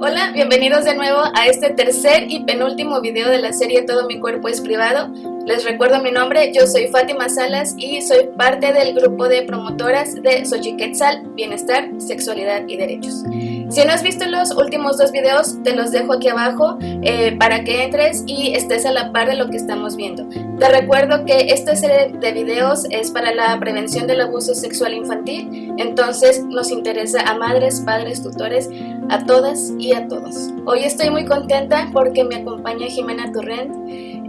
Hola, bienvenidos de nuevo a este tercer y penúltimo video de la serie Todo mi cuerpo es privado. Les recuerdo mi nombre, yo soy Fátima Salas y soy parte del grupo de promotoras de Xochiquetzal, Bienestar, Sexualidad y Derechos. Si no has visto los últimos dos videos, te los dejo aquí abajo para que entres y estés a la par de lo que estamos viendo. Te recuerdo que esta serie de videos es para la prevención del abuso sexual infantil, entonces nos interesa a madres, padres, tutores, a todas y a todos. Hoy estoy muy contenta porque me acompaña Jimena Torrent.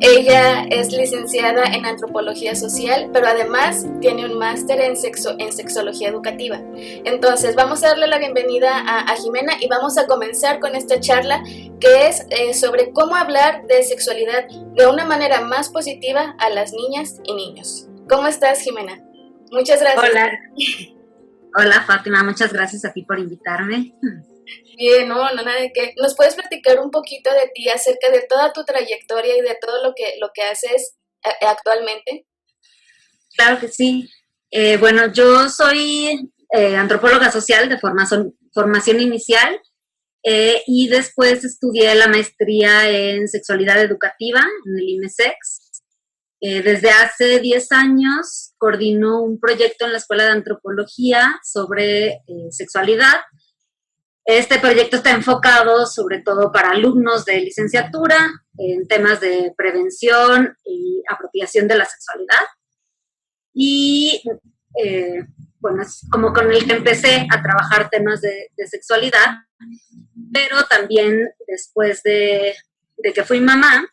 Ella es licenciada en Antropología Social, pero además tiene un máster en Sexología Educativa. Entonces vamos a darle la bienvenida a Jimena y vamos a comenzar con esta charla que es sobre cómo hablar de sexualidad de una manera más positiva a las niñas y niños. ¿Cómo estás, Jimena? Muchas gracias. Hola. Hola, Fátima, muchas gracias a ti por invitarme. Bien, no, nada de qué. ¿Nos puedes platicar un poquito de ti, acerca de toda tu trayectoria y de todo lo que haces actualmente? Claro que sí. Bueno, yo soy antropóloga social de formación inicial y después estudié la maestría en sexualidad educativa en el IMESEX. Desde hace 10 años coordino un proyecto en la Escuela de Antropología sobre sexualidad. Este proyecto está enfocado sobre todo para alumnos de licenciatura en temas de prevención y apropiación de la sexualidad. Y bueno, es como con el que empecé a trabajar temas de sexualidad, pero también después de que fui mamá,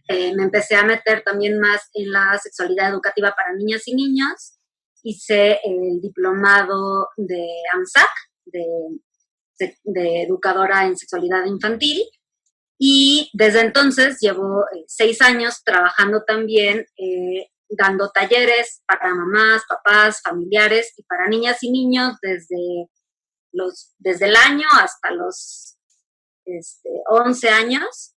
me empecé a meter también más en la sexualidad educativa para niñas y niños. Hice el diplomado de AMSAC, de educadora en sexualidad infantil, y desde entonces llevo 6 años trabajando también dando talleres para mamás, papás, familiares y para niñas y niños desde el año hasta los 11 años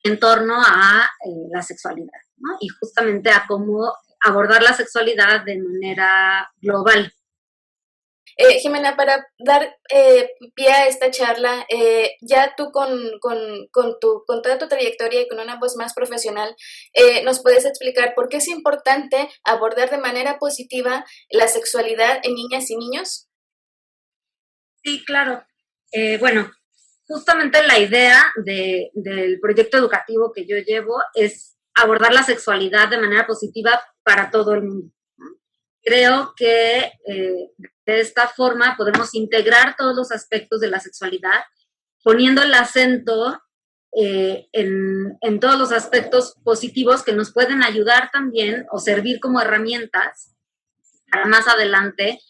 en torno a la sexualidad, ¿no? Y justamente a cómo abordar la sexualidad de manera global. Jimena, para dar pie a esta charla, ya tú con toda tu trayectoria y con una voz más profesional, ¿nos puedes explicar por qué es importante abordar de manera positiva la sexualidad en niñas y niños? Sí, claro. Bueno, justamente la idea del proyecto educativo que yo llevo es abordar la sexualidad de manera positiva para todo el mundo. Creo que de esta forma podemos integrar todos los aspectos de la sexualidad, poniendo el acento en todos los aspectos positivos que nos pueden ayudar también o servir como herramientas para más adelante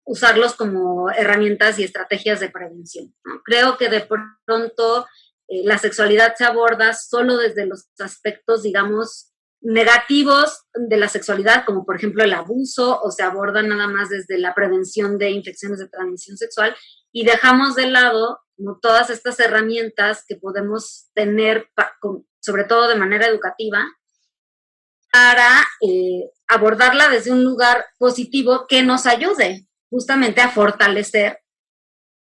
usarlos como herramientas y estrategias de prevención, ¿no? Creo que de pronto la sexualidad se aborda solo desde los aspectos, digamos, negativos de la sexualidad, como por ejemplo el abuso, o se aborda nada más desde la prevención de infecciones de transmisión sexual, y dejamos de lado como todas estas herramientas que podemos tener, sobre todo de manera educativa, para abordarla desde un lugar positivo que nos ayude justamente a fortalecer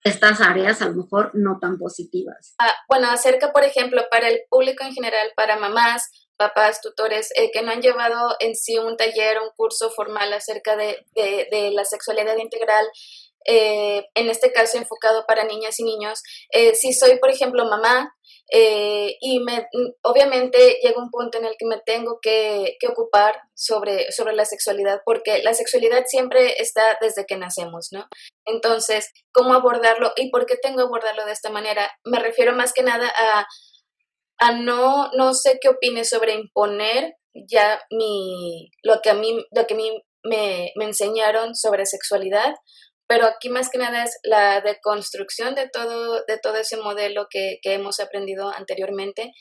estas áreas a lo mejor no tan positivas. Bueno, acerca, por ejemplo, para el público en general, para mamás, papás, tutores, que no han llevado en sí un taller o un curso formal acerca de la sexualidad integral, en este caso enfocado para niñas y niños, si soy, por ejemplo, mamá, obviamente llega un punto en el que me tengo que ocupar sobre la sexualidad, porque la sexualidad siempre está desde que nacemos, ¿no? Entonces, ¿cómo abordarlo y por qué tengo que abordarlo de esta manera? Me refiero más que nada no sé qué opines sobre imponer ya lo que a mí me enseñaron sobre sexualidad, pero aquí más que nada es la deconstrucción de todo ese modelo que hemos aprendido anteriormente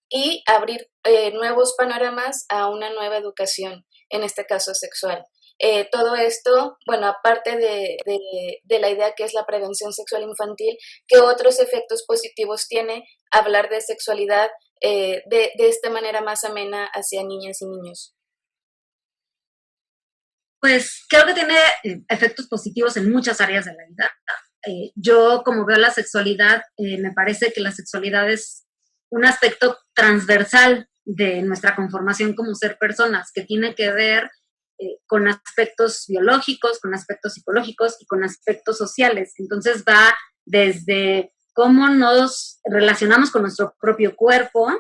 y abrir nuevos panoramas a una nueva educación, en este caso sexual. Todo esto, bueno, aparte de la idea que es la prevención sexual infantil, ¿qué otros efectos positivos tiene hablar de sexualidad de esta manera más amena hacia niñas y niños? Pues creo que tiene efectos positivos en muchas áreas de la vida. yo como veo la sexualidad, me parece que la sexualidad es un aspecto transversal de nuestra conformación como ser personas, que tiene que ver con aspectos biológicos, con aspectos psicológicos y con aspectos sociales. Entonces va desde cómo nos relacionamos con nuestro propio cuerpo,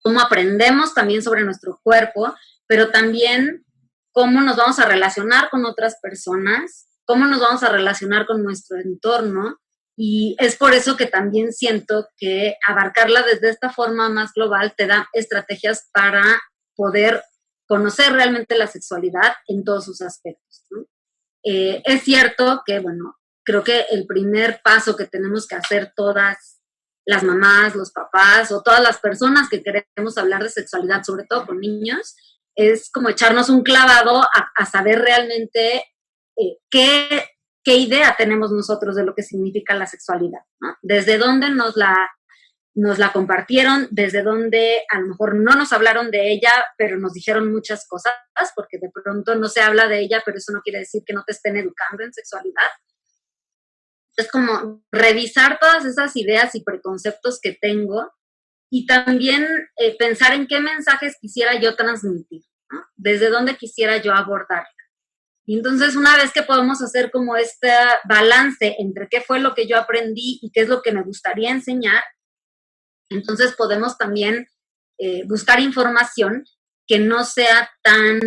cómo aprendemos también sobre nuestro cuerpo, pero también cómo nos vamos a relacionar con otras personas, cómo nos vamos a relacionar con nuestro entorno. Y es por eso que también siento que abarcarla desde esta forma más global te da estrategias para poder conocer realmente la sexualidad en todos sus aspectos, ¿no? Es cierto que, bueno, creo que el primer paso que tenemos que hacer todas las mamás, los papás o todas las personas que queremos hablar de sexualidad, sobre todo con niños, es como echarnos un clavado a saber realmente qué, qué idea tenemos nosotros de lo que significa la sexualidad, ¿no? Desde dónde nos la compartieron, desde dónde a lo mejor no nos hablaron de ella, pero nos dijeron muchas cosas, porque de pronto no se habla de ella, pero eso no quiere decir que no te estén educando en sexualidad. Es como revisar todas esas ideas y preconceptos que tengo y también pensar en qué mensajes quisiera yo transmitir, ¿no? Desde dónde quisiera yo abordar. Y entonces una vez que podemos hacer como este balance entre qué fue lo que yo aprendí y qué es lo que me gustaría enseñar, entonces podemos también buscar información que no sea tan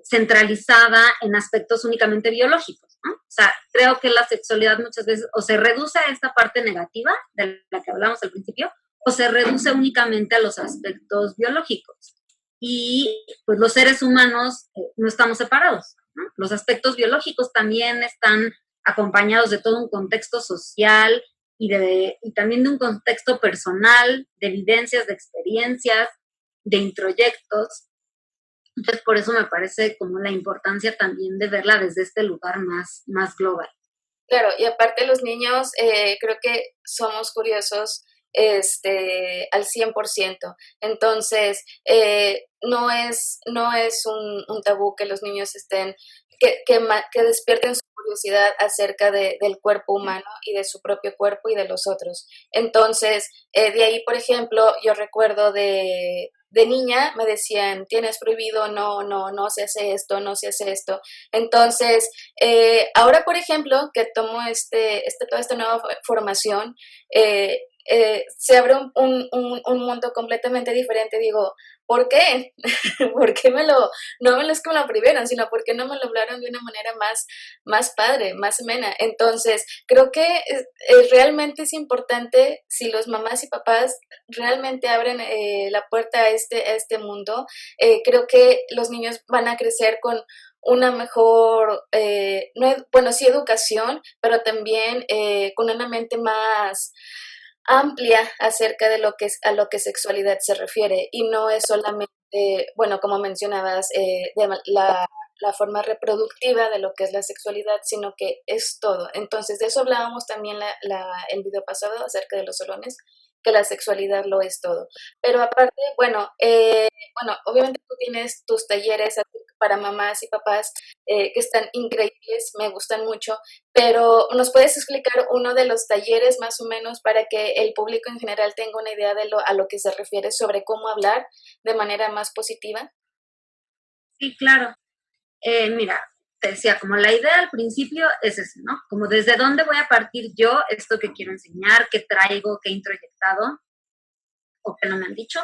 centralizada en aspectos únicamente biológicos, ¿no? O sea, creo que la sexualidad muchas veces o se reduce a esta parte negativa de la que hablamos al principio, o se reduce únicamente a los aspectos biológicos. Y pues los seres humanos no estamos separados, ¿no? Los aspectos biológicos también están acompañados de todo un contexto social y también de un contexto personal, de vivencias, de experiencias, de introyectos. Entonces, por eso me parece como la importancia también de verla desde este lugar más global. Claro, y aparte los niños creo que somos curiosos al 100%. Entonces, no es un tabú que los niños estén, que despierten su curiosidad acerca del cuerpo humano y de su propio cuerpo y de los otros. Entonces, de ahí, por ejemplo, yo recuerdo de niña me decían, tienes prohibido, no, no, no se hace esto, no se hace esto. Entonces, ahora, por ejemplo, que tomo toda esta nueva formación, se abre un mundo completamente diferente. Digo, ¿por qué? ¿Por qué no me lo es que me lo prohibieron, sino porque no me lo hablaron de una manera más padre, más amena? Entonces, creo que realmente es importante si los mamás y papás realmente abren la puerta a este mundo. Creo que los niños van a crecer con una mejor, no, bueno, sí educación, pero también con una mente más amplia acerca de a lo que sexualidad se refiere y no es solamente, bueno, como mencionabas, de la forma reproductiva de lo que es la sexualidad, sino que es todo. Entonces, de eso hablábamos también el video pasado acerca de los solones, que la sexualidad lo es todo. Pero aparte, bueno, obviamente tú tienes tus talleres para mamás y papás que están increíbles, me gustan mucho, pero ¿nos puedes explicar uno de los talleres más o menos para que el público en general tenga una idea a lo que se refiere sobre cómo hablar de manera más positiva? Sí, claro. Mira, te decía, como la idea al principio es eso, ¿no? Como desde dónde voy a partir yo esto que quiero enseñar, qué traigo, qué he introyectado o qué no me han dicho,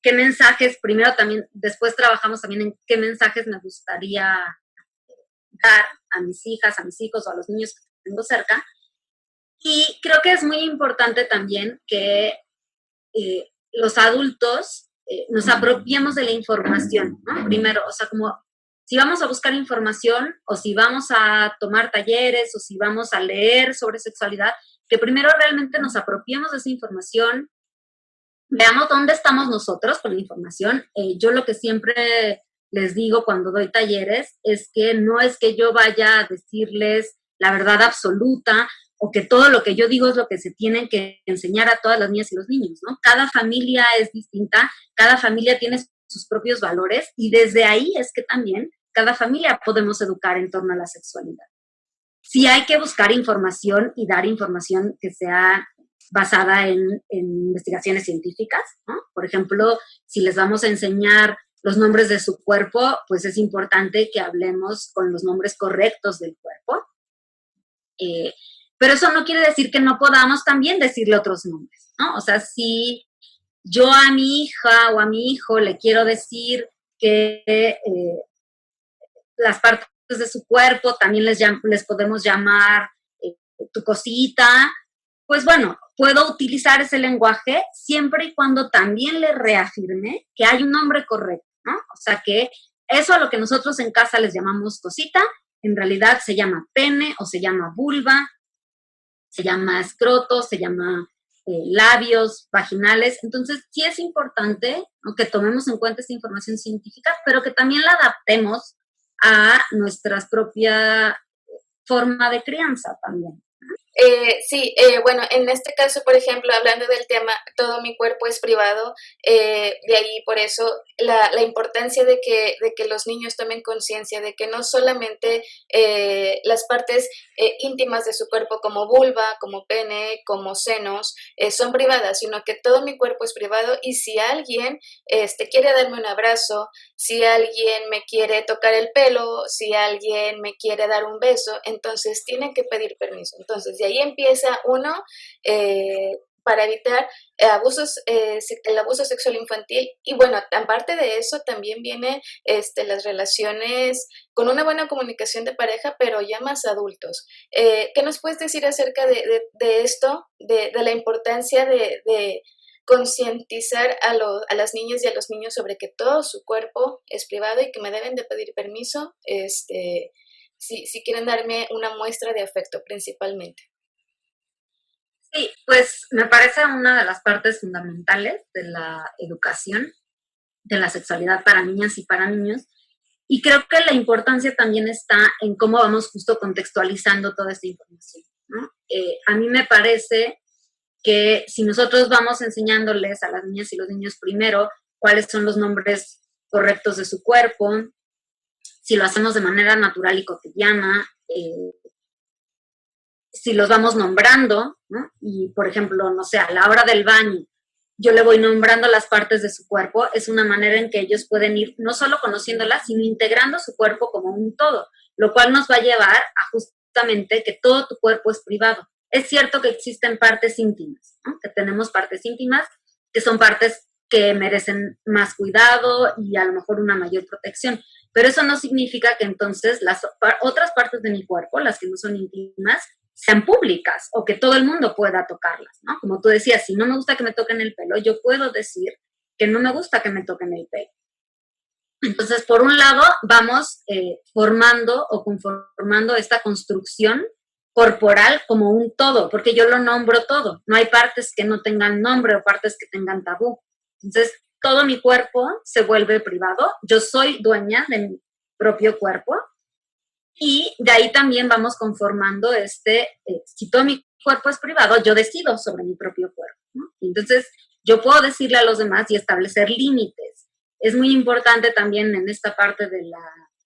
qué mensajes, primero también, después trabajamos también en qué mensajes me gustaría dar a mis hijas, a mis hijos o a los niños que tengo cerca. Y creo que es muy importante también que los adultos nos apropiemos de la información, ¿no? Primero, o sea, como si vamos a buscar información o si vamos a tomar talleres o si vamos a leer sobre sexualidad, que primero realmente nos apropiemos de esa información, veamos dónde estamos nosotros con la información. Yo lo que siempre les digo cuando doy talleres es que no es que yo vaya a decirles la verdad absoluta o que todo lo que yo digo es lo que se tienen que enseñar a todas las niñas y los niños, ¿no? Cada familia es distinta, cada familia tiene sus propios valores y desde ahí es que también cada familia podemos educar en torno a la sexualidad. sí hay que buscar información y dar información que sea basada en investigaciones científicas, ¿no? Por ejemplo, si les vamos a enseñar los nombres de su cuerpo, pues es importante que hablemos con los nombres correctos del cuerpo. Pero eso no quiere decir que no podamos también decirle otros nombres, ¿no? O sea, si yo a mi hija o a mi hijo le quiero decir que las partes de su cuerpo también les podemos llamar tu cosita, pues bueno, puedo utilizar ese lenguaje siempre y cuando también le reafirme que hay un nombre correcto, ¿no? O sea, que eso a lo que nosotros en casa les llamamos cosita, en realidad se llama pene o se llama vulva, se llama escroto, se llama labios vaginales. Entonces, sí es importante, ¿no?, que tomemos en cuenta esta información científica, pero que también la adaptemos a nuestra propia forma de crianza también. Sí, bueno, en este caso, por ejemplo, hablando del tema, todo mi cuerpo es privado, de ahí por eso la importancia de que los niños tomen conciencia de que no solamente las partes íntimas de su cuerpo como vulva, como pene, como senos, son privadas, sino que todo mi cuerpo es privado y si alguien quiere darme un abrazo, si alguien me quiere tocar el pelo, si alguien me quiere dar un beso, entonces tiene que pedir permiso. Entonces, de ahí empieza uno para evitar el abuso sexual infantil. Y bueno, aparte de eso, también viene las relaciones con una buena comunicación de pareja, pero ya más adultos. ¿Qué nos puedes decir acerca de esto, de la importancia de concientizar a las niñas y a los niños sobre que todo su cuerpo es privado y que me deben de pedir permiso si quieren darme una muestra de afecto principalmente? Sí, pues me parece una de las partes fundamentales de la educación de la sexualidad para niñas y para niños. Y creo que la importancia también está en cómo vamos justo contextualizando toda esta información, ¿no? A mí me parece que si nosotros vamos enseñándoles a las niñas y los niños primero cuáles son los nombres correctos de su cuerpo, si lo hacemos de manera natural y cotidiana, si los vamos nombrando, ¿no? Y por ejemplo, no sé, a la hora del baño, yo le voy nombrando las partes de su cuerpo, es una manera en que ellos pueden ir no solo conociéndolas, sino integrando su cuerpo como un todo, lo cual nos va a llevar a justamente que todo tu cuerpo es privado. Es cierto que existen partes íntimas, ¿no? Que tenemos partes íntimas, que son partes que merecen más cuidado y a lo mejor una mayor protección, pero eso no significa que entonces las otras partes de mi cuerpo, las que no son íntimas, sean públicas o que todo el mundo pueda tocarlas, ¿no? Como tú decías, si no me gusta que me toquen el pelo, yo puedo decir que no me gusta que me toquen el pelo. Entonces, por un lado, vamos formando o conformando esta construcción corporal como un todo, porque yo lo nombro todo. No hay partes que no tengan nombre o partes que tengan tabú. Entonces, todo mi cuerpo se vuelve privado. Yo soy dueña de mi propio cuerpo. Y de ahí también vamos conformando si todo mi cuerpo es privado, yo decido sobre mi propio cuerpo, ¿no? Entonces, yo puedo decirle a los demás y establecer límites. Es muy importante también en esta parte de la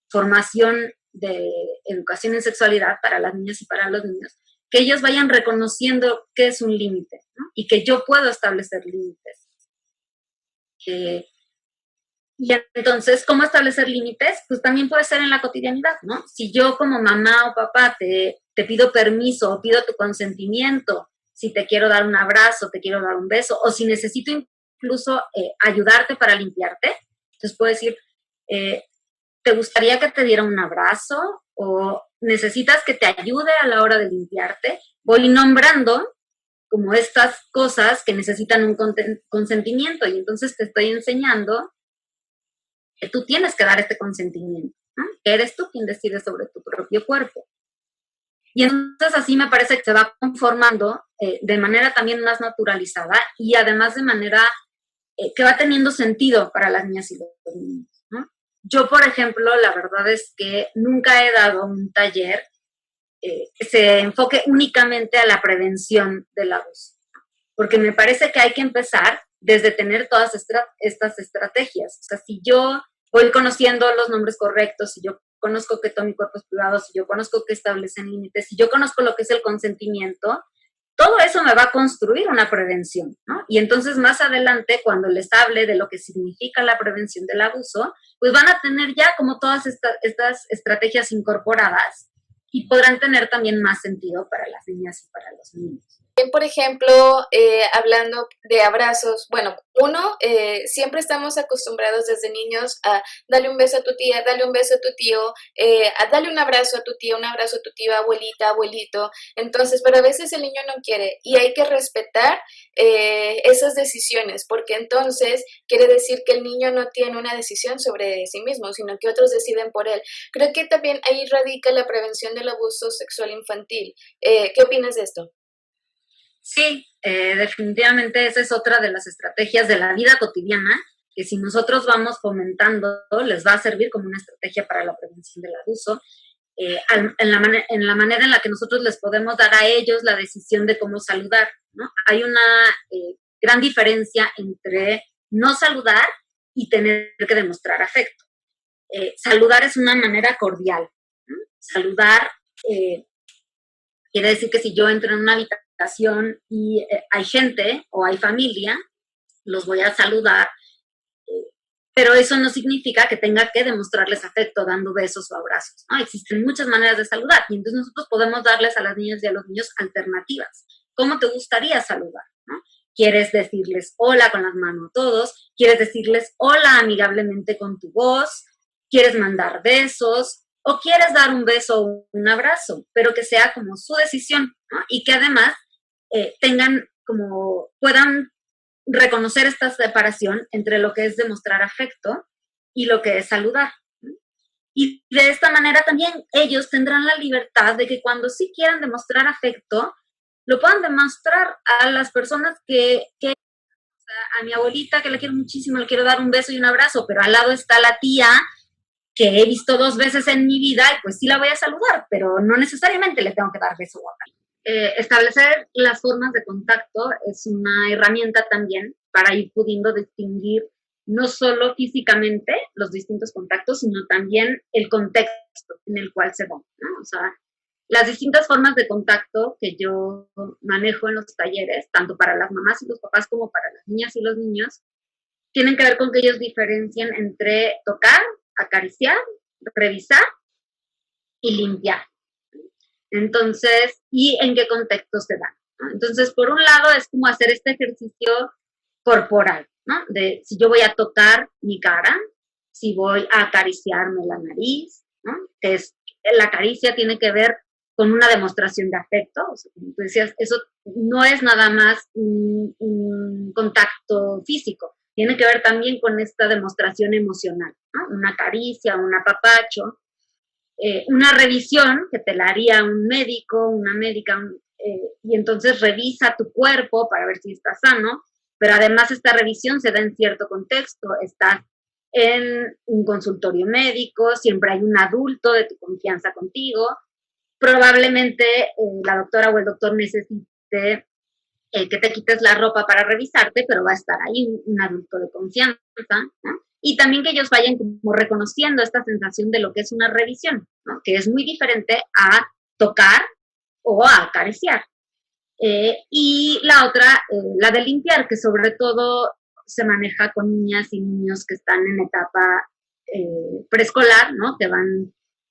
formación de educación en sexualidad para las niñas y para los niños, que ellos vayan reconociendo qué es un límite, ¿no? Y que yo puedo establecer límites. Y entonces, ¿cómo establecer límites? Pues también puede ser en la cotidianidad, ¿no? Si yo como mamá o papá te pido permiso o pido tu consentimiento, si te quiero dar un abrazo, te quiero dar un beso, o si necesito incluso ayudarte para limpiarte, entonces puedo decir, ¿te gustaría que te diera un abrazo? ¿O necesitas que te ayude a la hora de limpiarte? Voy nombrando como estas cosas que necesitan un consentimiento y entonces te estoy enseñando que tú tienes que dar este consentimiento, ¿no? Que eres tú quien decide sobre tu propio cuerpo. Y entonces así me parece que se va conformando de manera también más naturalizada y además de manera que va teniendo sentido para las niñas y los niños, ¿no? Yo, por ejemplo, la verdad es que nunca he dado un taller que se enfoque únicamente a la prevención del abuso, porque me parece que hay que empezar desde tener todas estas estrategias. O sea, si yo voy conociendo los nombres correctos, si yo conozco que todo mi cuerpo es privado, si yo conozco que establecen límites, si yo conozco lo que es el consentimiento, todo eso me va a construir una prevención, ¿no? Y entonces más adelante, cuando les hable de lo que significa la prevención del abuso, pues van a tener ya como todas estas estrategias incorporadas y podrán tener también más sentido para las niñas y para los niños. Por ejemplo, hablando de abrazos, bueno, siempre estamos acostumbrados desde niños a darle un beso a tu tía, darle un beso a tu tío, a darle un abrazo a tu tía, un abrazo a tu tía, abuelita, abuelito. Entonces, pero a veces el niño no quiere y hay que respetar esas decisiones, porque entonces quiere decir que el niño no tiene una decisión sobre sí mismo, sino que otros deciden por él. Creo que también ahí radica la prevención del abuso sexual infantil. ¿Qué opinas de esto? Sí, definitivamente esa es otra de las estrategias de la vida cotidiana, que si nosotros vamos fomentando, les va a servir como una estrategia para la prevención del abuso, en la manera en la que nosotros les podemos dar a ellos la decisión de cómo saludar, ¿no? Hay una gran diferencia entre no saludar y tener que demostrar afecto. Saludar es una manera cordial, ¿no? Saludar quiere decir que si yo entro en una habitación y hay gente o hay familia, los voy a saludar, pero eso no significa que tenga que demostrarles afecto dando besos o abrazos, ¿no? Existen muchas maneras de saludar y entonces nosotros podemos darles a las niñas y a los niños alternativas. ¿Cómo te gustaría saludar, ¿no? ¿Quieres decirles hola con las manos todos? ¿Quieres decirles hola amigablemente con tu voz? ¿Quieres mandar besos? ¿O quieres dar un beso o un abrazo? Pero que sea como su decisión, ¿no? Y que además puedan reconocer esta separación entre lo que es demostrar afecto y lo que es saludar, ¿no? Y de esta manera también ellos tendrán la libertad de que cuando sí quieran demostrar afecto, lo puedan demostrar a las personas a mi abuelita, que la quiero muchísimo, le quiero dar un beso y un abrazo, pero al lado está la tía que he visto 2 veces en mi vida y pues sí la voy a saludar, pero no necesariamente le tengo que dar beso o abrazo. Establecer las formas de contacto es una herramienta también para ir pudiendo distinguir no solo físicamente los distintos contactos, sino también el contexto en el cual se dan, ¿no? O sea, las distintas formas de contacto que yo manejo en los talleres, tanto para las mamás y los papás como para las niñas y los niños, tienen que ver con que ellos diferencien entre tocar, acariciar, revisar y limpiar. Entonces, ¿y en qué contexto se da? ¿No? Entonces, por un lado, es como hacer este ejercicio corporal, ¿no? De si yo voy a tocar mi cara, si voy a acariciarme la nariz, ¿no? Que es, la caricia tiene que ver con una demostración de afecto, o sea, como tú decías, eso no es nada más un contacto físico, tiene que ver también con esta demostración emocional, ¿no? Una caricia, un apapacho, una revisión que te la haría un médico, una médica, y entonces revisa tu cuerpo para ver si está sano, pero además esta revisión se da en cierto contexto, estás en un consultorio médico, siempre hay un adulto de tu confianza contigo, probablemente la doctora o el doctor necesite que te quites la ropa para revisarte, pero va a estar ahí un adulto de confianza, ¿no? Y también que ellos vayan como reconociendo esta sensación de lo que es una revisión, ¿no? Que es muy diferente a tocar o a acariciar. Y la otra, la de limpiar, que sobre todo se maneja con niñas y niños que están en etapa preescolar, ¿no?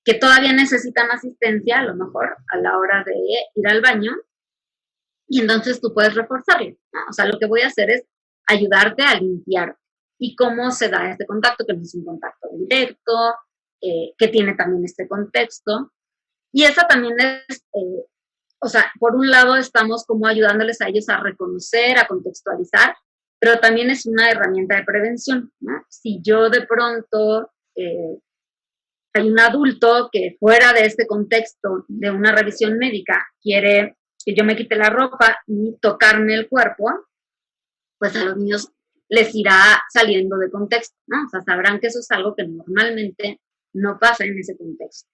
Que todavía necesitan asistencia, a lo mejor, a la hora de ir al baño, y entonces tú puedes reforzarlo, ¿no? O sea, lo que voy a hacer es ayudarte a limpiar. ¿Y cómo se da este contacto? Que no es un contacto directo, que tiene también este contexto. Y eso también es, o sea, por un lado estamos como ayudándoles a ellos a reconocer, a contextualizar, pero también es una herramienta de prevención, ¿no? Si yo de pronto hay un adulto que fuera de este contexto de una revisión médica quiere que yo me quite la ropa y tocarme el cuerpo, pues a los niños les irá saliendo de contexto, ¿no? O sea, sabrán que eso es algo que normalmente no pasa en ese contexto.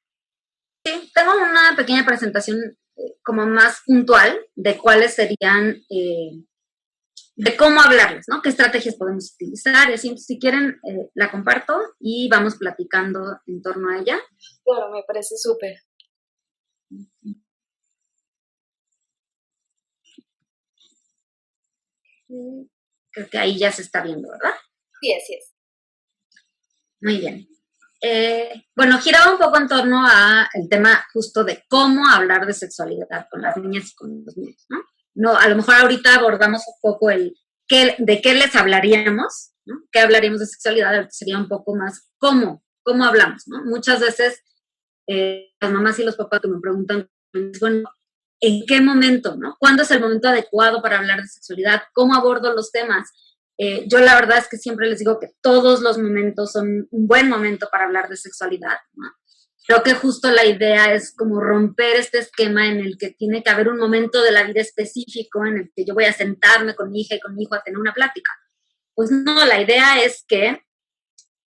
Sí, tengo una pequeña presentación como más puntual de cuáles serían de cómo hablarles, ¿no? ¿Qué estrategias podemos utilizar? Y así, si quieren, la comparto y vamos platicando en torno a ella. Claro, me parece súper. Creo que ahí ya se está viendo, ¿verdad? Sí, así es. Muy bien. Bueno, giraba un poco en torno a el tema justo de cómo hablar de sexualidad con las niñas y con los niños, ¿no? No, a lo mejor ahorita abordamos un poco de qué les hablaríamos, ¿no? ¿Qué hablaríamos de sexualidad? Sería un poco más cómo hablamos, ¿no? Muchas veces las mamás y los papás que me preguntan, bueno, ¿en qué momento, no? ¿Cuándo es el momento adecuado para hablar de sexualidad? ¿Cómo abordo los temas? Yo la verdad es que siempre les digo que todos los momentos son un buen momento para hablar de sexualidad, ¿no? Creo que justo la idea es como romper este esquema en el que tiene que haber un momento de la vida específico en el que yo voy a sentarme con mi hija y con mi hijo a tener una plática. Pues no, la idea es que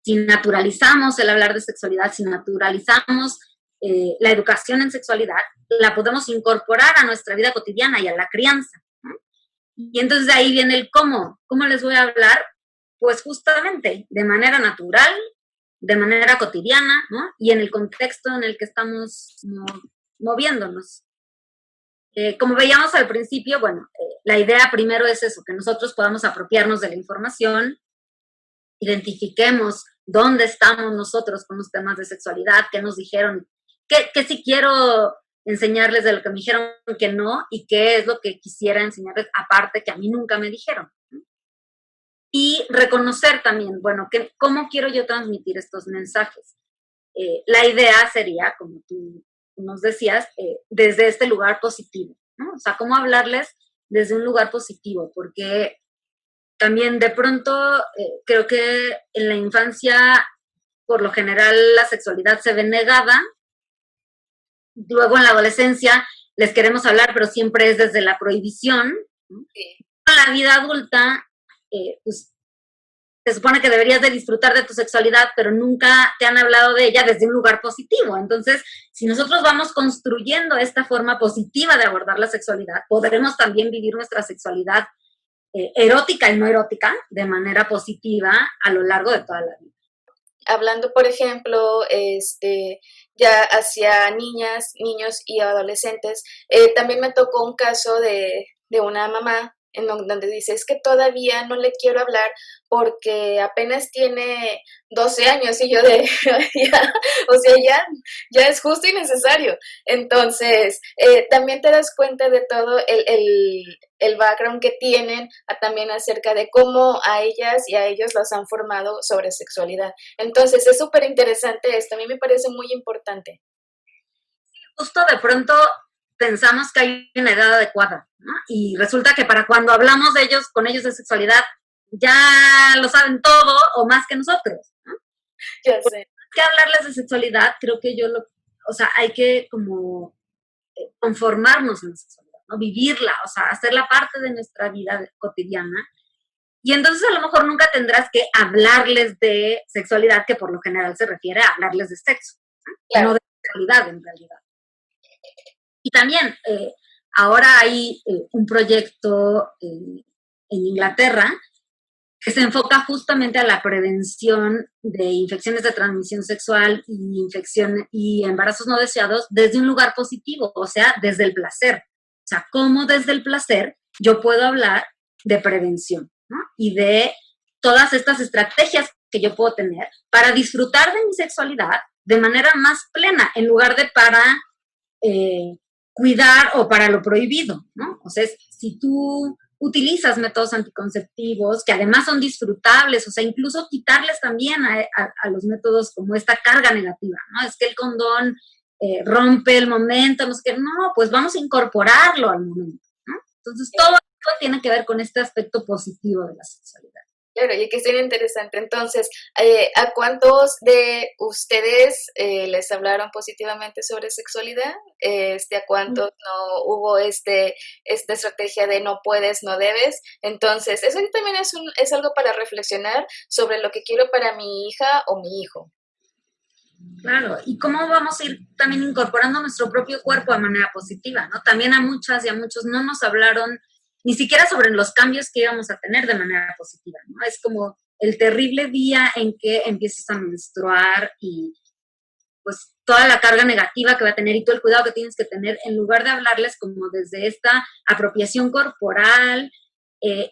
si naturalizamos el hablar de sexualidad, si naturalizamos la educación en sexualidad, la podemos incorporar a nuestra vida cotidiana y a la crianza, ¿no? Y entonces de ahí viene el cómo. ¿Cómo les voy a hablar? Pues justamente de manera natural, de manera cotidiana, ¿no? Y en el contexto en el que estamos moviéndonos. Como veíamos al principio, bueno, la idea primero es eso, que nosotros podamos apropiarnos de la información, identifiquemos dónde estamos nosotros con los temas de sexualidad, qué nos dijeron, qué sí quiero enseñarles de lo que me dijeron que no y qué es lo que quisiera enseñarles aparte que a mí nunca me dijeron. Y reconocer también, bueno, cómo quiero yo transmitir estos mensajes. La idea sería, como tú nos decías, desde este lugar positivo, ¿no? O sea, cómo hablarles desde un lugar positivo, porque también de pronto creo que en la infancia, por lo general, la sexualidad se ve negada. Luego en la adolescencia les queremos hablar, pero siempre es desde la prohibición, ¿no? Sí. En la vida adulta, pues, se supone que deberías de disfrutar de tu sexualidad, pero nunca te han hablado de ella desde un lugar positivo. Entonces, si nosotros vamos construyendo esta forma positiva de abordar la sexualidad, podremos también vivir nuestra sexualidad erótica y no erótica de manera positiva a lo largo de toda la vida. Hablando, por ejemplo, ya hacia niñas, niños y adolescentes, también me tocó un caso de una mamá en donde dice, es que todavía no le quiero hablar porque apenas tiene 12 años y yo ya, o sea, ya es justo y necesario. Entonces, también te das cuenta de todo el background que tienen, también acerca de cómo a ellas y a ellos los han formado sobre sexualidad. Entonces, es súper interesante esto, a mí me parece muy importante. Justo de pronto pensamos que hay una edad adecuada, ¿no? Y resulta que para cuando hablamos con ellos de sexualidad, ya lo saben todo o más que nosotros, ¿no? Ya sé. Que hablarles de sexualidad, creo que hay que como conformarnos en la sexualidad, ¿no? Vivirla, o sea, hacerla parte de nuestra vida cotidiana. Y entonces a lo mejor nunca tendrás que hablarles de sexualidad, que por lo general se refiere a hablarles de sexo, ¿no? Claro. No de sexualidad en realidad. Y también ahora hay un proyecto en Inglaterra que se enfoca justamente a la prevención de infecciones de transmisión sexual y embarazos no deseados desde un lugar positivo, o sea, desde el placer. O sea, cómo desde el placer yo puedo hablar de prevención, ¿no? Y de todas estas estrategias que yo puedo tener para disfrutar de mi sexualidad de manera más plena, en lugar de para cuidar o para lo prohibido, ¿no? O sea, si tú utilizas métodos anticonceptivos que además son disfrutables, o sea, incluso quitarles también a los métodos como esta carga negativa, ¿no? Es que el condón rompe el momento, no sé qué, no, pues vamos a incorporarlo al momento, ¿no? Entonces, todo esto tiene que ver con este aspecto positivo de la sexualidad. Claro, y que es bien interesante. Entonces, ¿a cuántos de ustedes les hablaron positivamente sobre sexualidad? ¿A cuántos no hubo esta estrategia de no puedes, no debes? Entonces, eso también es algo para reflexionar sobre lo que quiero para mi hija o mi hijo. Claro, y cómo vamos a ir también incorporando nuestro propio cuerpo de manera positiva, ¿no? También a muchas y a muchos no nos hablaron ni siquiera sobre los cambios que íbamos a tener de manera positiva, ¿no? Es como el terrible día en que empiezas a menstruar y pues toda la carga negativa que va a tener y todo el cuidado que tienes que tener, en lugar de hablarles como desde esta apropiación corporal.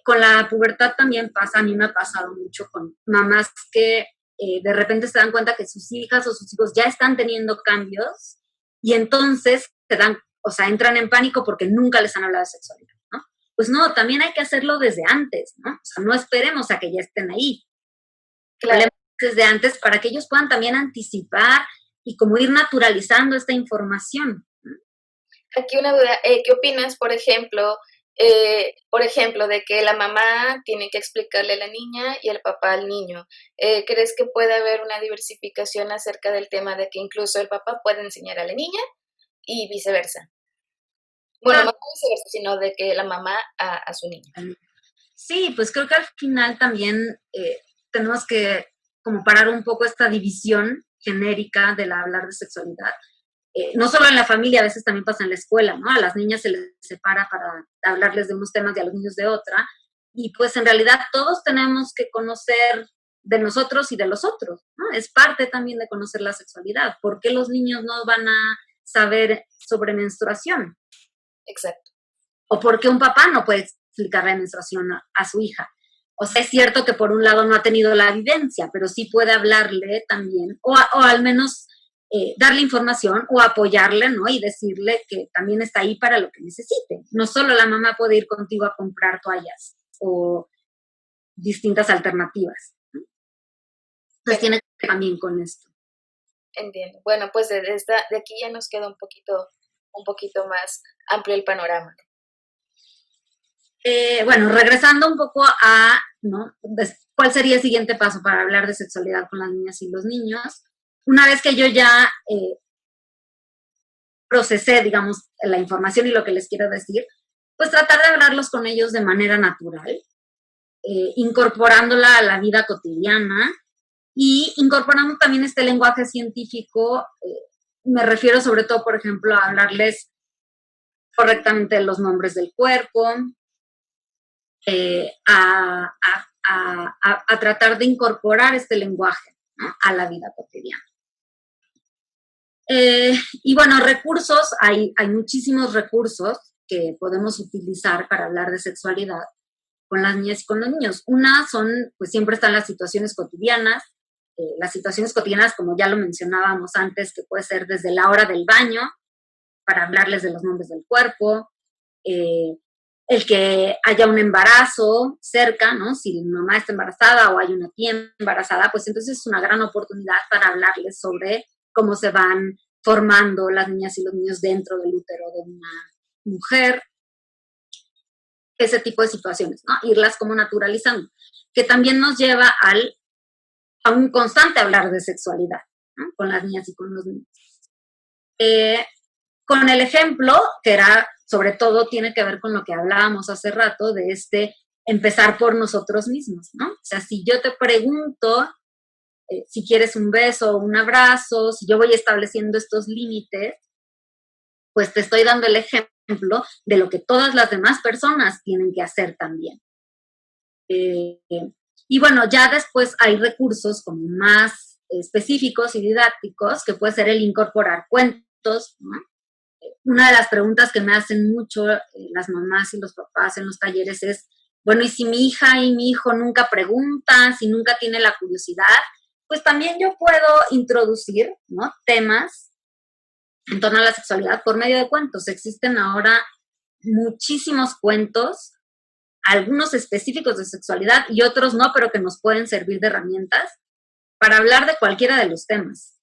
Con la pubertad también pasa, a mí me ha pasado mucho con mamás que de repente se dan cuenta que sus hijas o sus hijos ya están teniendo cambios y entonces entran en pánico porque nunca les han hablado de sexualidad, ¿no? Pues no, también hay que hacerlo desde antes, ¿no? O sea, no esperemos a que ya estén ahí. Claro. Desde antes para que ellos puedan también anticipar y como ir naturalizando esta información. Aquí una duda, ¿qué opinas, por ejemplo, de que la mamá tiene que explicarle a la niña y el papá al niño? ¿Crees que puede haber una diversificación acerca del tema de que incluso el papá puede enseñar a la niña y viceversa? Bueno, no viceversa, sino de que la mamá a su niño. Sí, pues creo que al final también tenemos que como parar un poco esta división genérica del hablar de sexualidad. No solo en la familia, a veces también pasa en la escuela, ¿no? A las niñas se les separa para hablarles de unos temas y a los niños de otra. Y pues en realidad todos tenemos que conocer de nosotros y de los otros, ¿no? Es parte también de conocer la sexualidad. ¿Por qué los niños no van a saber sobre menstruación? Exacto. ¿O por qué un papá no puede explicar la menstruación a su hija? O sea, es cierto que por un lado no ha tenido la vivencia, pero sí puede hablarle también, o al menos darle información o apoyarle, ¿no? Y decirle que también está ahí para lo que necesite. No solo la mamá puede ir contigo a comprar toallas o distintas alternativas, ¿no? Entonces tiene que ver también con esto. Entiendo. Bueno, pues de aquí ya nos queda un poquito más amplio el panorama. Bueno, regresando un poco a, ¿no? ¿Cuál sería el siguiente paso para hablar de sexualidad con las niñas y los niños? Una vez que yo ya procesé, digamos, la información y lo que les quiero decir, pues tratar de hablarlos con ellos de manera natural, incorporándola a la vida cotidiana y incorporando también este lenguaje científico. Me refiero sobre todo, por ejemplo, a hablarles correctamente de los nombres del cuerpo, a tratar de incorporar este lenguaje, ¿no? A la vida cotidiana. Y bueno, recursos, hay muchísimos recursos que podemos utilizar para hablar de sexualidad con las niñas y con los niños. Una son, pues siempre están las situaciones cotidianas, como ya lo mencionábamos antes, que puede ser desde la hora del baño, para hablarles de los nombres del cuerpo, el que haya un embarazo cerca, ¿no? Si mamá está embarazada o hay una tía embarazada, pues entonces es una gran oportunidad para hablarles sobre cómo se van formando las niñas y los niños dentro del útero de una mujer, ese tipo de situaciones, ¿no? Irlas como naturalizando, que también nos lleva a un constante hablar de sexualidad, ¿no? Con las niñas y con los niños. Con el ejemplo, que era, sobre todo, tiene que ver con lo que hablábamos hace rato, de empezar por nosotros mismos, ¿no? O sea, si yo te pregunto si quieres un beso o un abrazo, si yo voy estableciendo estos límites, pues te estoy dando el ejemplo de lo que todas las demás personas tienen que hacer también. Y bueno, ya después hay recursos como más específicos y didácticos, que puede ser el incorporar cuentos, ¿no? Una de las preguntas que me hacen mucho las mamás y los papás en los talleres es, bueno, ¿y si mi hija y mi hijo nunca preguntan, si nunca tiene la curiosidad? Pues también yo puedo introducir, ¿no? Temas en torno a la sexualidad por medio de cuentos. Existen ahora muchísimos cuentos, algunos específicos de sexualidad y otros no, pero que nos pueden servir de herramientas para hablar de cualquiera de los temas.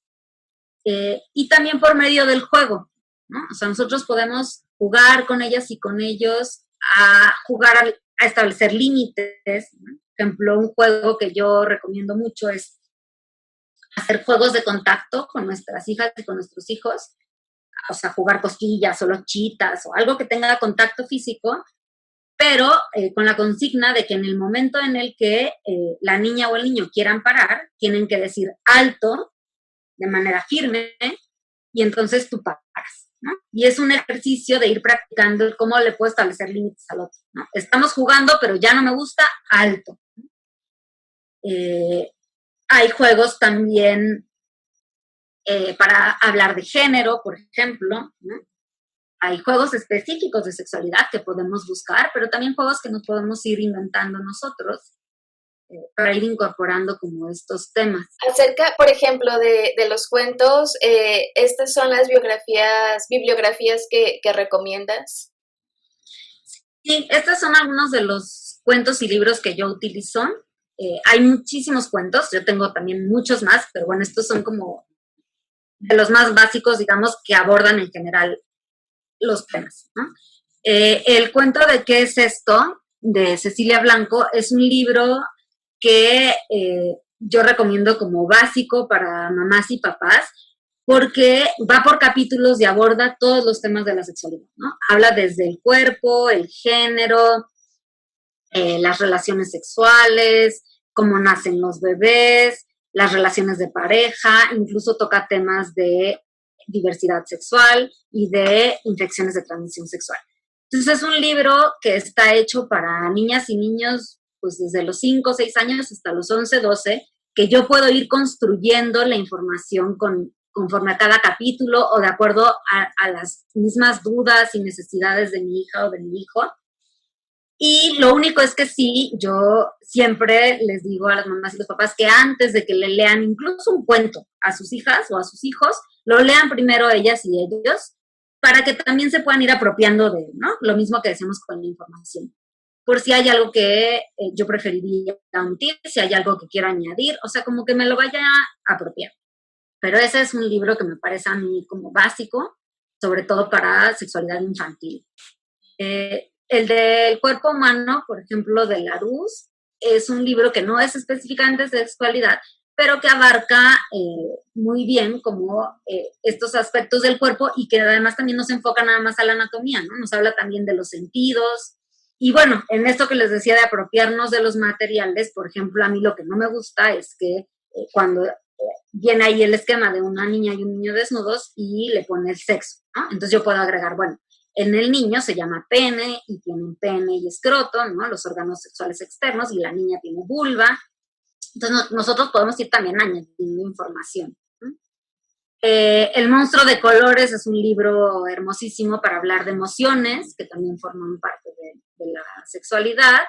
Y también por medio del juego, ¿no? O sea, nosotros podemos jugar con ellas y con ellos a jugar a establecer límites, ¿no? Por ejemplo, un juego que yo recomiendo mucho es hacer juegos de contacto con nuestras hijas y con nuestros hijos, o sea, jugar cosquillas o lochitas o algo que tenga contacto físico, pero con la consigna de que en el momento en el que la niña o el niño quieran parar, tienen que decir alto de manera firme y entonces tú paras. ¿no? Y es un ejercicio de ir practicando cómo le puedo establecer límites al otro, ¿no? Estamos jugando, pero ya no me gusta, alto. Hay juegos también para hablar de género, por ejemplo, ¿no? Hay juegos específicos de sexualidad que podemos buscar, pero también juegos que nos podemos ir inventando nosotros para ir incorporando como estos temas. Acerca, por ejemplo, de los cuentos, ¿estas son las bibliografías que recomiendas? Sí, estos son algunos de los cuentos y libros que yo utilizo. Hay muchísimos cuentos, yo tengo también muchos más, pero bueno, estos son como de los más básicos, digamos, que abordan en general los temas, ¿no? El cuento de ¿Qué es esto?, de Cecilia Blanco, es un libro que yo recomiendo como básico para mamás y papás, porque va por capítulos y aborda todos los temas de la sexualidad, ¿no? Habla desde el cuerpo, el género, las relaciones sexuales, cómo nacen los bebés, las relaciones de pareja, incluso toca temas de diversidad sexual y de infecciones de transmisión sexual. Entonces es un libro que está hecho para niñas y niños pues desde los 5 o 6 años hasta los 11, 12, que yo puedo ir construyendo la información conforme a cada capítulo o de acuerdo a las mismas dudas y necesidades de mi hija o de mi hijo. Y lo único es que sí, yo siempre les digo a las mamás y los papás que antes de que le lean incluso un cuento a sus hijas o a sus hijos, lo lean primero ellas y ellos para que también se puedan ir apropiando de él, ¿no? Lo mismo que decimos con la información. Por si hay algo que yo preferiría omitir, si hay algo que quiero añadir, o sea, como que me lo vaya a apropiar. Pero ese es un libro que me parece a mí como básico, sobre todo para sexualidad infantil. El del cuerpo humano, por ejemplo, de Larousse, es un libro que no es específicamente de sexualidad, pero que abarca muy bien como estos aspectos del cuerpo y que además también nos enfoca nada más a la anatomía, ¿no? Nos habla también de los sentidos. Y bueno, en esto que les decía de apropiarnos de los materiales, por ejemplo, a mí lo que no me gusta es que cuando viene ahí el esquema de una niña y un niño desnudos y le pone el sexo, ¿no? Entonces yo puedo agregar, bueno, en el niño se llama pene y tienen pene y escroto, ¿no? Los órganos sexuales externos, y la niña tiene vulva. Entonces nosotros podemos ir también añadiendo información, ¿no? El monstruo de colores es un libro hermosísimo para hablar de emociones, que también forman parte de la sexualidad,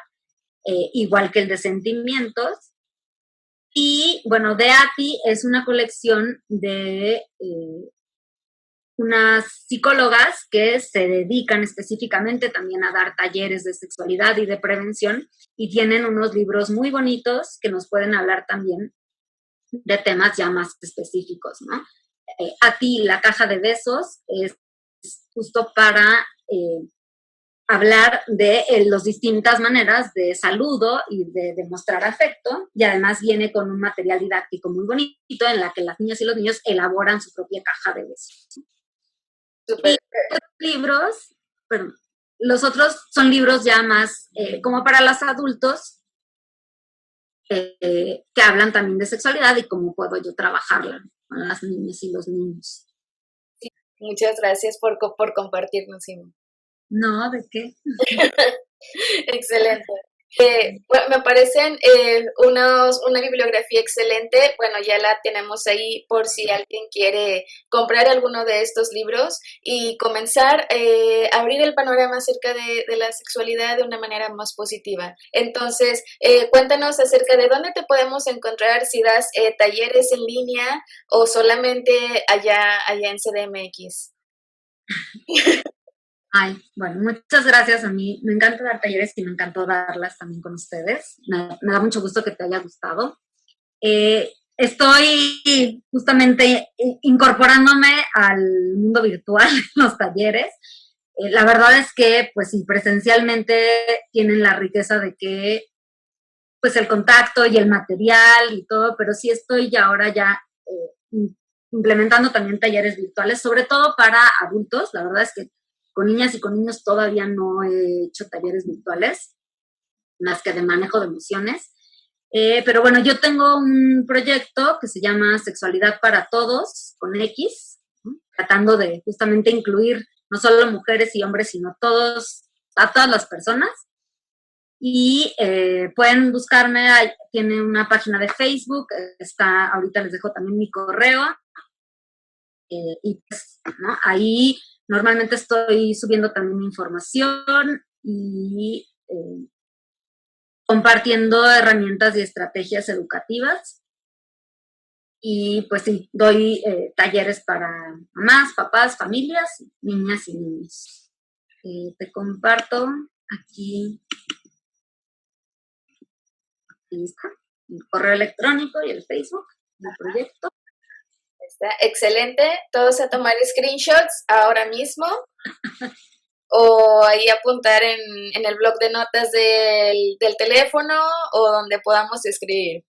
igual que el de sentimientos. Y bueno, de ATI es una colección de unas psicólogas que se dedican específicamente también a dar talleres de sexualidad y de prevención, y tienen unos libros muy bonitos que nos pueden hablar también de temas ya más específicos, ¿no? ATI, la caja de besos, es justo para hablar de las distintas maneras de saludo y de demostrar afecto, y además viene con un material didáctico muy bonito en la que las niñas y los niños elaboran su propia caja de besos. Super. Y los libros, bueno, los otros son libros ya más como para los adultos, que hablan también de sexualidad y cómo puedo yo trabajarla con las niñas y los niños. Sí, muchas gracias por compartirnos, Simón. No, ¿de qué? Excelente. Bueno, me parecen una bibliografía excelente. Bueno, ya la tenemos ahí por si alguien quiere comprar alguno de estos libros y comenzar a abrir el panorama acerca de la sexualidad de una manera más positiva. Entonces, cuéntanos acerca de dónde te podemos encontrar, si das talleres en línea o solamente allá en CDMX. Ay, bueno, muchas gracias. A mí me encanta dar talleres y me encantó darlas también con ustedes. Me da mucho gusto que te haya gustado. Estoy justamente incorporándome al mundo virtual en los talleres. La verdad es que, pues sí, presencialmente tienen la riqueza de que, pues el contacto y el material y todo, pero sí estoy ya ahora ya implementando también talleres virtuales, sobre todo para adultos. La verdad es que con niñas y con niños todavía no he hecho talleres virtuales, más que de manejo de emociones. Pero bueno, yo tengo un proyecto que se llama Sexualidad para Todos, con X, ¿no? tratando de justamente incluir no solo mujeres y hombres, sino a todas las personas. Y pueden buscarme, tiene una página de Facebook, ahorita les dejo también mi correo, y pues, ¿no? Ahí normalmente estoy subiendo también información y compartiendo herramientas y estrategias educativas. Y pues sí, doy talleres para mamás, papás, familias, niñas y niños. Te comparto aquí. Ahí está, el correo electrónico y el Facebook del proyecto. Está excelente. Todos a tomar screenshots ahora mismo o ahí apuntar en el bloc de notas del teléfono o donde podamos escribir.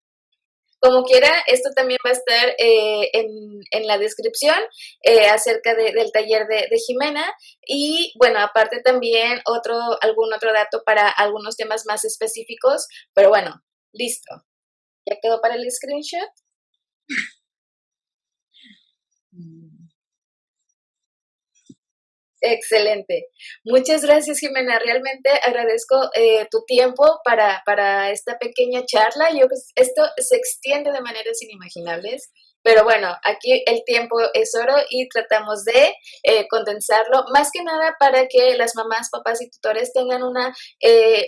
Como quiera, esto también va a estar en la descripción acerca del taller de Jimena y bueno, aparte también algún otro dato para algunos temas más específicos, pero bueno, listo. ¿Ya quedó para el screenshot? Excelente. Muchas gracias, Jimena. Realmente agradezco tu tiempo para esta pequeña charla. Esto se extiende de maneras inimaginables, pero bueno, aquí el tiempo es oro y tratamos de condensarlo, más que nada para que las mamás, papás y tutores tengan una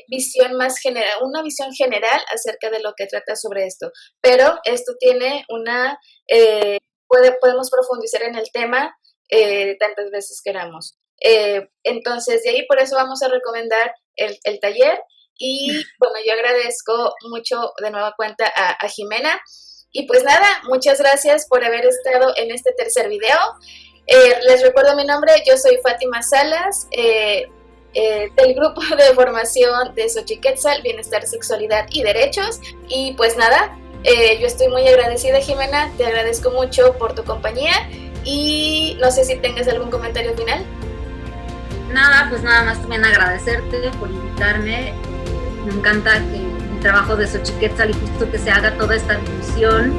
visión más general, una visión general acerca de lo que trata sobre esto. Pero esto tiene podemos profundizar en el tema tantas veces queramos. Entonces, de ahí por eso vamos a recomendar el taller y bueno, yo agradezco mucho de nueva cuenta a Jimena y pues nada, muchas gracias por haber estado en este tercer video. Les recuerdo mi nombre, yo soy Fátima Salas, del grupo de formación de Xochiquetzal, Bienestar, Sexualidad y Derechos y pues nada, yo estoy muy agradecida, Jimena, te agradezco mucho por tu compañía y no sé si tengas algún comentario final. Nada, pues nada más también agradecerte por invitarme. Me encanta que el trabajo de Xochiquetzal y justo que se haga toda esta difusión.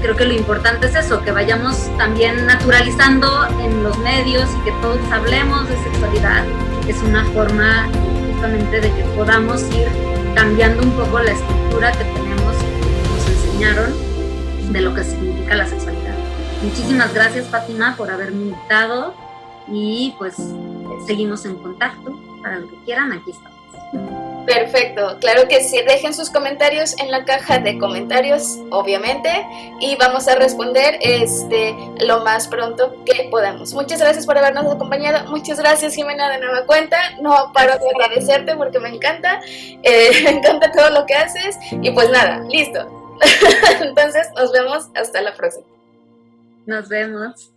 Creo que lo importante es eso, que vayamos también naturalizando en los medios y que todos hablemos de sexualidad. Es una forma justamente de que podamos ir cambiando un poco la estructura que tenemos y que nos enseñaron de lo que significa la sexualidad. Muchísimas gracias, Fátima, por haberme invitado y pues seguimos en contacto. Para lo que quieran, aquí estamos. Perfecto, claro que sí, dejen sus comentarios en la caja de comentarios, obviamente, y vamos a responder lo más pronto que podamos. Muchas gracias por habernos acompañado, muchas gracias, Jimena, de nueva cuenta, no paro de agradecerte porque me encanta todo lo que haces, y pues nada, listo. Entonces, nos vemos hasta la próxima. Nos vemos.